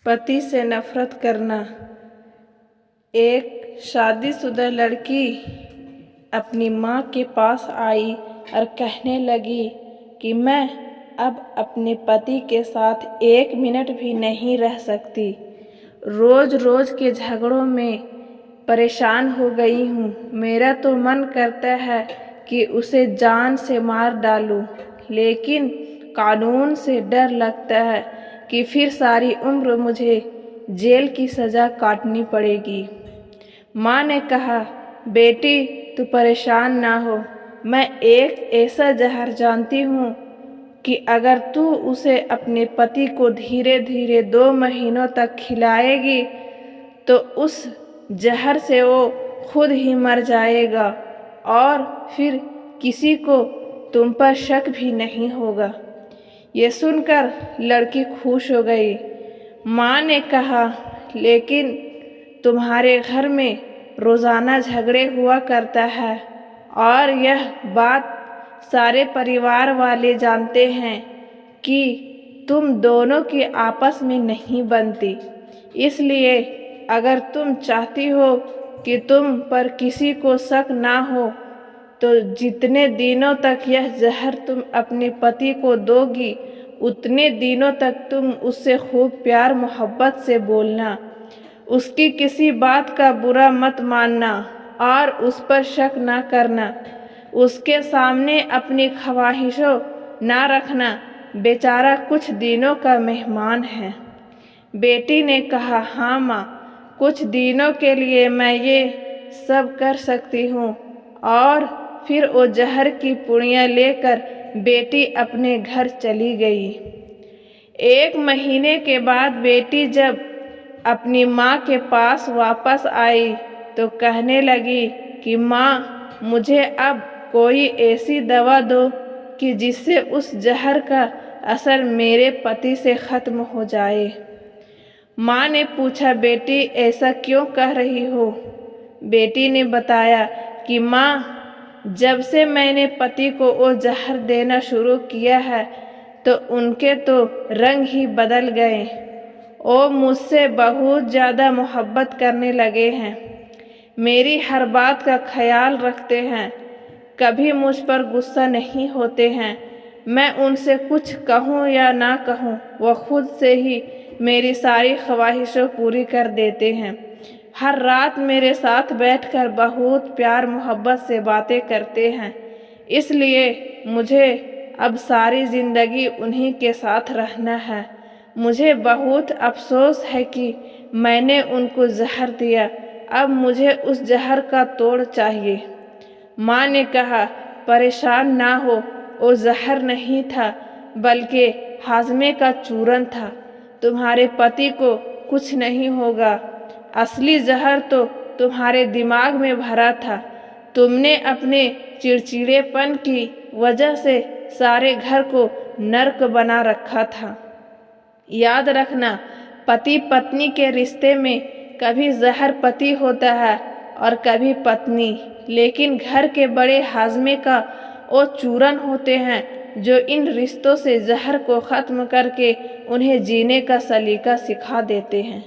पति से नफरत करना। एक शादीशुदा लड़की अपनी माँ के पास आई और कहने लगी कि मैं अब अपने पति के साथ 1 मिनट भी नहीं रह सकती। रोज रोज के झगड़ों में परेशान हो गई हूँ। मेरा तो मन करता है कि उसे जान से मार डालूं, लेकिन कानून से डर लगता है कि फिर सारी उम्र मुझे जेल की सज़ा काटनी पड़ेगी। माँ ने कहा, बेटी तू परेशान ना हो, मैं एक ऐसा जहर जानती हूँ कि अगर तू उसे अपने पति को धीरे धीरे 2 महीनों तक खिलाएगी तो उस जहर से वो खुद ही मर जाएगा और फिर किसी को तुम पर शक भी नहीं होगा। ये सुनकर लड़की खुश हो गई। माँ ने कहा, लेकिन तुम्हारे घर में रोज़ाना झगड़े हुआ करता है और यह बात सारे परिवार वाले जानते हैं कि तुम दोनों की आपस में नहीं बनती। इसलिए अगर तुम चाहती हो कि तुम पर किसी को शक ना हो तो जितने दिनों तक यह जहर तुम अपने पति को दोगी उतने दिनों तक तुम उससे खूब प्यार मोहब्बत से बोलना, उसकी किसी बात का बुरा मत मानना और उस पर शक ना करना, उसके सामने अपनी ख्वाहिशों ना रखना। बेचारा कुछ दिनों का मेहमान है। बेटी ने कहा, हाँ माँ, कुछ दिनों के लिए मैं ये सब कर सकती हूँ। और फिर वो जहर की पुड़ियाँ लेकर बेटी अपने घर चली गई। 1 महीने के बाद बेटी जब अपनी माँ के पास वापस आई तो कहने लगी कि माँ, मुझे अब कोई ऐसी दवा दो कि जिससे उस जहर का असर मेरे पति से ख़त्म हो जाए। माँ ने पूछा, बेटी ऐसा क्यों कह रही हो? बेटी ने बताया कि माँ, जब से मैंने पति को वो जहर देना शुरू किया है तो उनके तो रंग ही बदल गए। वो मुझसे बहुत ज़्यादा मोहब्बत करने लगे हैं, मेरी हर बात का ख्याल रखते हैं, कभी मुझ पर गुस्सा नहीं होते हैं। मैं उनसे कुछ कहूँ या ना कहूँ, वो खुद से ही मेरी सारी ख्वाहिशों पूरी कर देते हैं। हर रात मेरे साथ बैठकर बहुत प्यार मोहब्बत से बातें करते हैं। इसलिए मुझे अब सारी ज़िंदगी उन्हीं के साथ रहना है। मुझे बहुत अफसोस है कि मैंने उनको जहर दिया। अब मुझे उस जहर का तोड़ चाहिए। माँ ने कहा, परेशान ना हो, वो जहर नहीं था बल्कि हाजमे का चूरन था। तुम्हारे पति को कुछ नहीं होगा। असली जहर तो तुम्हारे दिमाग में भरा था। तुमने अपने चिड़चिड़ेपन की वजह से सारे घर को नर्क बना रखा था। याद रखना, पति पत्नी के रिश्ते में कभी जहर पति होता है और कभी पत्नी, लेकिन घर के बड़े हाजमे का वो चूरन होते हैं जो इन रिश्तों से जहर को ख़त्म करके उन्हें जीने का सलीका सिखा देते हैं।